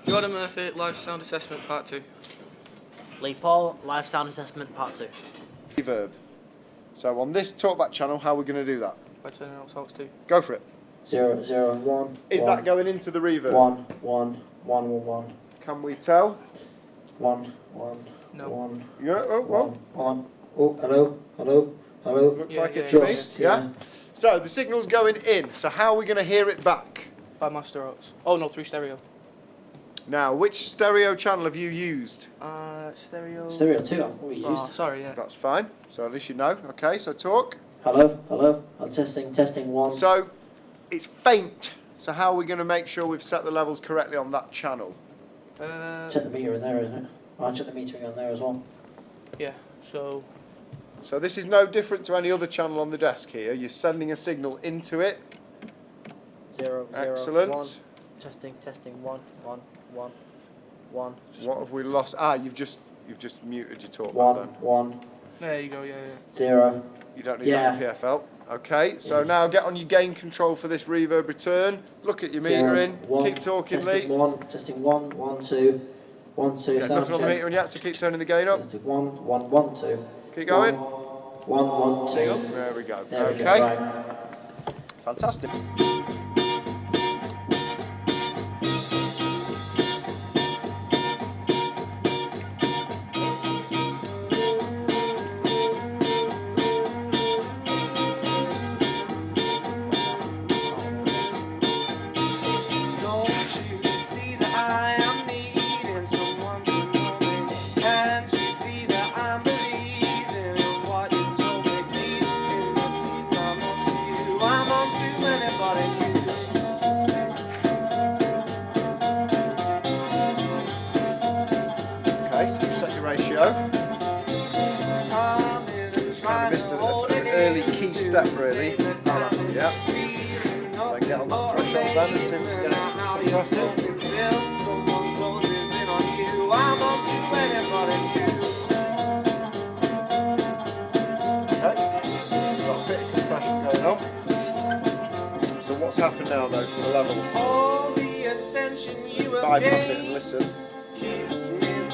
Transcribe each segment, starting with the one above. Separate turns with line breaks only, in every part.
Jordan Murphy, Live Sound Assessment Part 2.
Lee Paul, Live Sound Assessment Part 2.
Reverb. So on this talkback channel, how are we going to do that?
By turning out Sox 2.
Go for it.
0, 0, 1.
Is that going into the reverb?
1, 1, 1, 1.
Can we tell?
1, 1,
No.
1.
Yeah, oh,
1,
well,
1. Oh, hello, hello, hello.
looks
Yeah,
like
yeah,
it
yeah.
to me.
Just,
Yeah? So the signal's going in, so how are we going to hear it back?
By Master Ox. Oh no, through stereo.
Now, which stereo channel have you used?
Stereo.
Stereo 2, I'm already
Oh,
used.
sorry, yeah.
That's fine, so at least you know. Okay, so talk.
Hello, hello. I'm testing, 1.
So, it's faint, so how are we going to make sure we've set the levels correctly on that channel?
Check the meter in there, isn't it? I'll check the metering on there as well.
Yeah, so.
So this is no different to any other channel on the desk here. You're sending a signal into it.
0, 0,
Excellent.
1. Testing, testing, 1, 1, 1, 1.
What have we lost? Ah, you've just muted your talk
1,
then.
1,
There you go, yeah, yeah.
0.
You don't need
Yeah.
that in PFL. Okay, so
Yeah.
now get on your gain control for this reverb return. Look at your metering.
1.
Keep talking,
Testing
Lee.
1, testing 1, 1, 2. 1, 2,
Got
sound
nothing on the
check.
metering yet, so keep turning the gain up.
Testing 1, 1, 1, 2.
Keep going.
1, 1, 2.
There we go.
There we
Okay,
go, right.
fantastic. Okay, so you set your ratio. Kind of missed an early key step, really. Yeah. So then get on that threshold then and see if we can get it across it. Okay, got a bit of compression going on. So what's happened now though to the level? Bypass it and listen.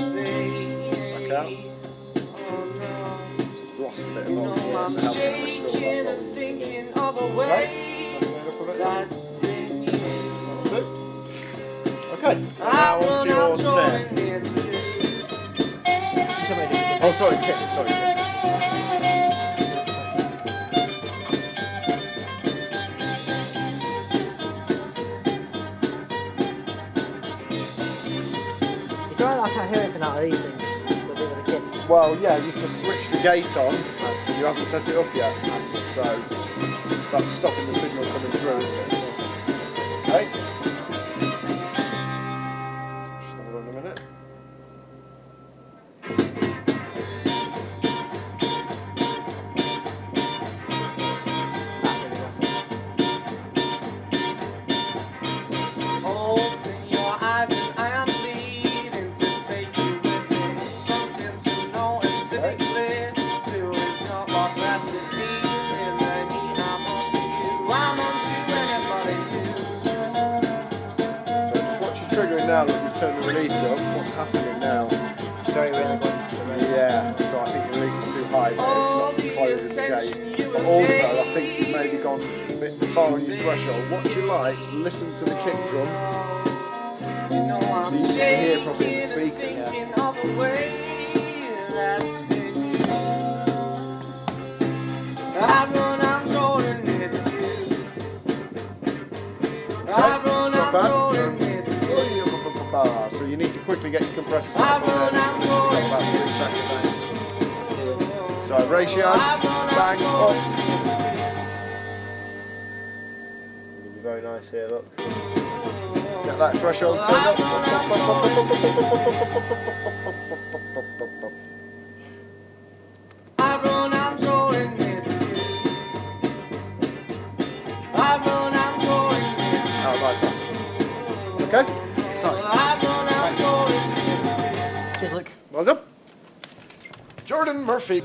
Back out. Lost a bit of volume here, so how can I restore that volume? Okay, okay, so now onto your snare. Oh, sorry, kick, sorry, kick.
It's alright, I can't hear anything out of these things. With the kit.
Well, yeah, you just switched the gate on, and you haven't set it up yet, so that's stopping the signal coming through, isn't it? Okay. Just hold on a minute.
Open your eyes and I am leading to take you with me. Something to know and to be clear to is not what that's to be. In the heat, I'm on to you. I'm on to anybody
So just watch your triggering now, look, you've turned the release up. What's happening now?
Very rarely going to the radio.
Yeah, so I think the release is too high there, it's not closing the gate. But also, I think you've maybe gone a bit far on your threshold. What you like is listen to the kick drum,
You know
so
I'm
you can hear probably in the
shaking,
speakers.
thinking of a way that's been you. I run, I'm Jordan, it's you. I run,
Not
I'm
bad.
Jordan, it's you.
So you need to quickly get your compressor set
I
up on
run,
there,
I'm
which will take
Jordan,
about 3 seconds. So ratio,
I run, I'm
bang,
Jordan,
up.
it's
It'll be very nice here, look. Get that threshold turned up.
I run, I'm Jordan, it's you. I run, I'm Jordan, it's you.
Out of bypass. Okay,
I run, I'm Jordan, it's you.
Cheers, Luke.
well done. Jordan Murphy.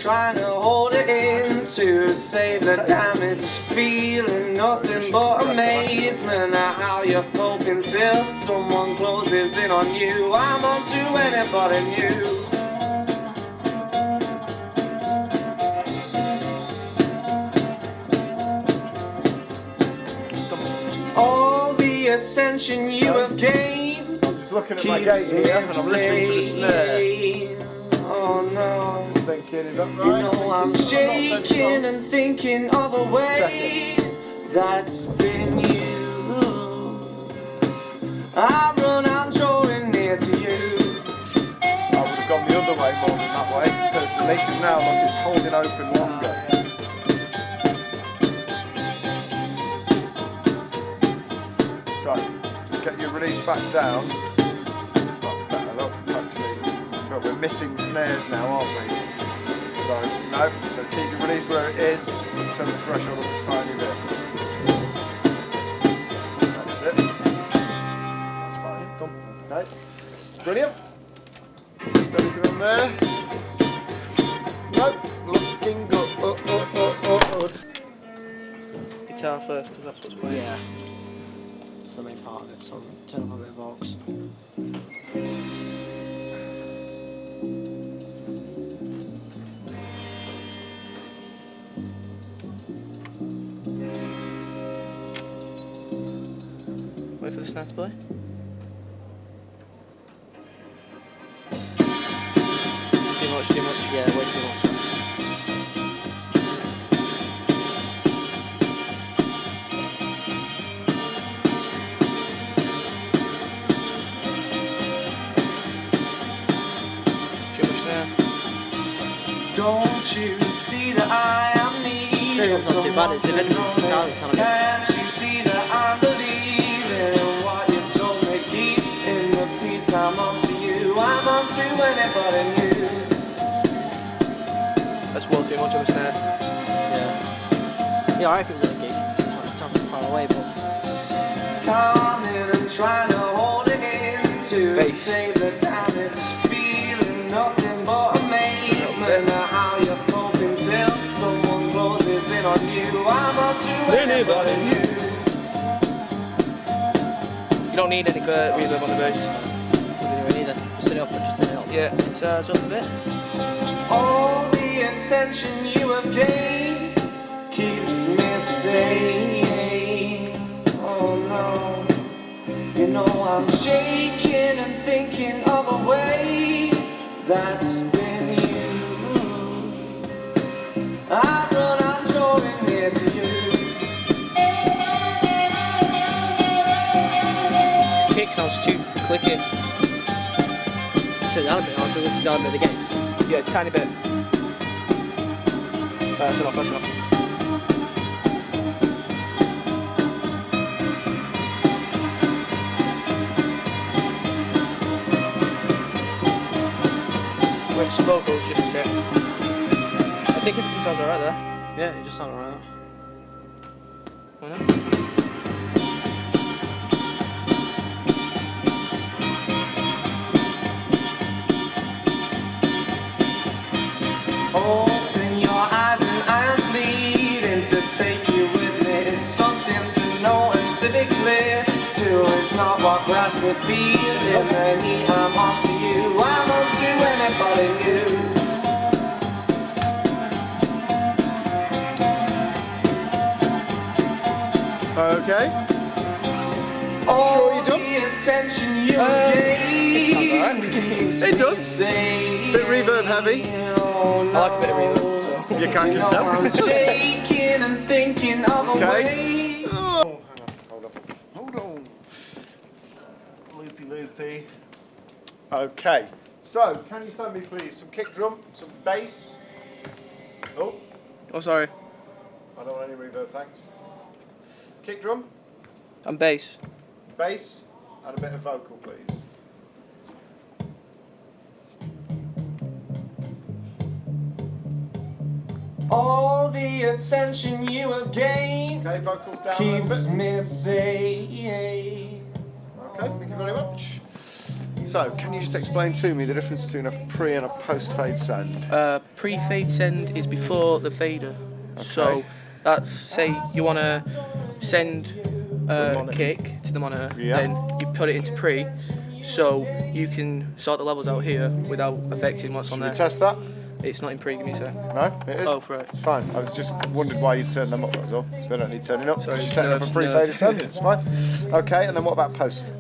trying to hold it in to save the damage. Feeling nothing but amazement at how you're coping till someone closes in on you. I'm on to anybody new. All the attention you have gained
Just looking at my gate here and I'm listening to the snare.
Oh no.
Thinking, is that right?
You know I'm shaking and thinking of a way that's been you. I run, I'm drawing near to you.
I would have gone the other way more than that way, personally, because now look, it's holding open longer. So, just get your release back down. That's better, look, it's actually, but we're missing snares now, aren't we? So, no, so keep your release where it is, turn the threshold up a tiny bit. That's it. That's fine, done. Okay, brilliant. Just anything on there? Nope, looking good. Good.
Guitar first, because that's what's playing.
Yeah. It's the main part of it, so turn up a bit of Vox.
Wait for the snare to play. Too much, too much.
Yeah, way too much.
Too much snare.
Don't you see that I am needing
Stereo's not too bad, it's if anybody's guitar that's on it.
Can't you see that I'm believing in what you told me? Keep in the peace I'm on to you. I'm on to anybody new.
That's well too much of a snare.
Yeah. Yeah, alright if it was at a gig. It's like something far away, but
Coming and trying to hold it in to
Bass.
save the damage. Feeling nothing but amazement at how you're coping till someone closes in on you. I'm on to anybody new.
You don't need any reverb on the bass.
we don't need it. Set it up and just set it up.
Yeah, guitar's up a bit.
All the attention you have gained keeps me saying, oh no. You know I'm shaking and thinking of a way that's been you. I run, I'm drawing near to you.
This kick sounds too clicky.
Turn it down a bit, I'll do it down a bit again.
Yeah, tiny bit. That's enough, that's enough. Wait, some vocals just to check. I think everything sounds alright there.
Yeah, it just sounded alright.
Why not?
Open your eyes and I am bleeding to take you with me. It's something to know and to be clear to. It's not what grabs me feeling the heat I'm on to you. I'm on to anybody new.
Okay.
All
Sure you done?
the attention you
it sounds
gave
alright.
keeps
It
me
does.
saying,
Bit reverb heavy.
oh,
I like a bit of reverb, so.
You can't
You know
tell.
I'm shaking and thinking of a
Okay.
way.
Oh, hold on. Hold on. Loopy loopy. Okay. So, can you send me please some kick drum, some bass? Oh,
Oh, sorry.
I don't want any reverb, thanks. Kick drum,
And bass.
bass, and a bit of vocal, please.
All the attention you have gained
Okay, vocals down a little
keeps
bit.
me saying,
Okay, thank you very much. So, can you just explain to me the difference between a pre and a post fade send?
Pre-fade send is before the fader. So that's, say you want to send a
monitor.
kick to the monitor,
Yeah.
then you put it into pre, so you can sort the levels out here without affecting what's on
Should we
there.
test that?
It's not in pre, give me a sec.
No, it is.
Oh, right.
It's fine. I was just wondered why you turned them up, that was all. So they don't need turning up.
Sorry,
Because you're setting up a
nerves,
pre-fader
nerves.
send. It's fine. Okay, and then what about post?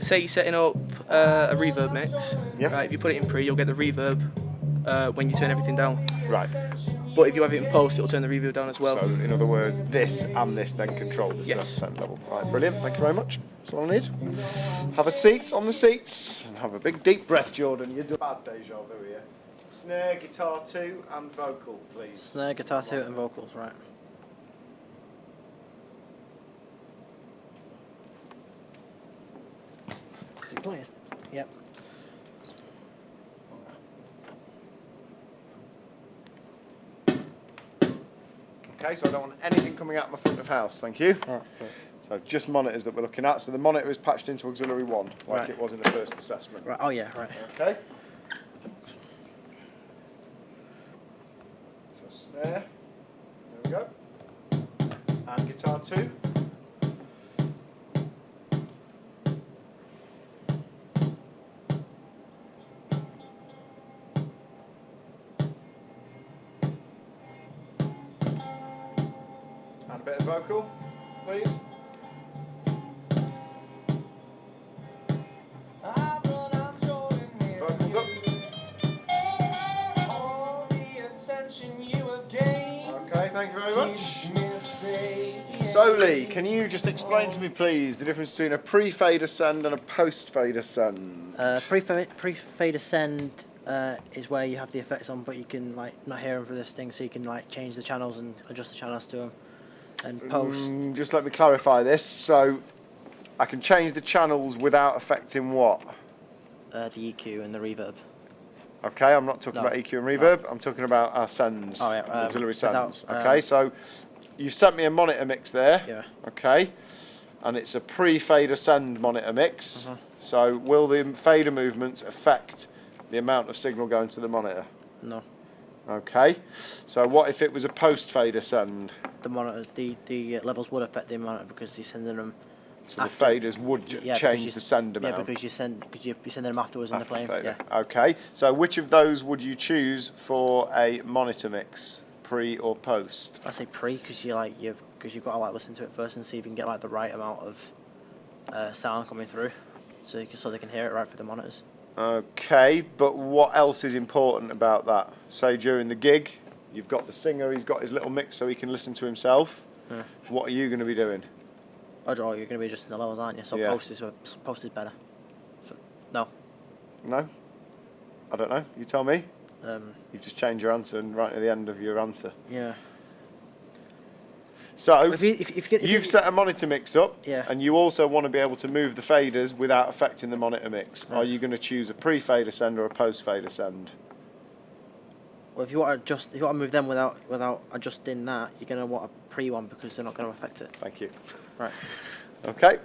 Say you're setting up a reverb mix.
Yeah.
Right, if you put it in pre, you'll get the reverb when you turn everything down.
Right.
But if you have it in post, it'll turn the reverb down as well.
So, in other words, this and this then control the
Yes.
send level. Right, brilliant. Thank you very much. That's all I need. Have a seat on the seats and have a big deep breath, Jordan. You're doing bad deja vu here. Snare, guitar 2 and vocal, please.
Snare, guitar 2 and vocals, right.
Is it playing? Yep.
Okay, so I don't want anything coming out my front of house, thank you.
Alright.
So just monitors that we're looking at. So the monitor is patched into auxiliary 1, like
Right.
it was in the first assessment.
Right. Oh yeah. Right.
Okay. So snare, there we go. And guitar 2. And a bit of vocal, please. Vocals up. Okay, thank you very much. So Lee, can you just explain to me please the difference between a pre-fade ascend and a post-fade ascend?
Pre-fade ascend is where you have the effects on, but you can like not hear them through this thing, so you can like change the channels and adjust the channels to them. And post,
Just let me clarify this. So I can change the channels without affecting what?
the EQ and the reverb.
Okay, I'm not talking
No.
about EQ and reverb. I'm talking about our sends,
Oh, yeah,
auxiliary
without,
sends. Okay, so you've sent me a monitor mix there.
Yeah.
Okay, and it's a pre-fader send monitor mix. So will the fader movements affect the amount of signal going to the monitor?
No.
Okay, so what if it was a post-fader send?
The monitor, the levels would affect the monitor because you're sending them.
So
After-
the faders would
because
change
you-
the send amount.
Yeah, because you're sending them afterwards in the
after
plane.
fader.
Yeah.
Okay, so which of those would you choose for a monitor mix, pre or post?
I say pre because you've got to like listen to it first and see if you can get like the right amount of sound coming through, so they can hear it right through the monitors.
Okay, but what else is important about that? Say during the gig, you've got the singer, he's got his little mix so he can listen to himself.
Yeah.
What are you going to be doing?
Oh, you're going to be adjusting the levels, aren't you? So
Yeah.
post is better. No.
No? I don't know, you tell me. You've just changed your answer and right at the end of your answer.
Yeah.
So,
If
you've set a monitor mix up,
Yeah.
and you also want to be able to move the faders without affecting the monitor mix.
Yeah.
Are you going to choose a pre-fader send or a post-fader send?
Well, if you want to move them without adjusting that, you're going to want a pre one because they're not going to affect it.
Thank you.
Right.
Okay.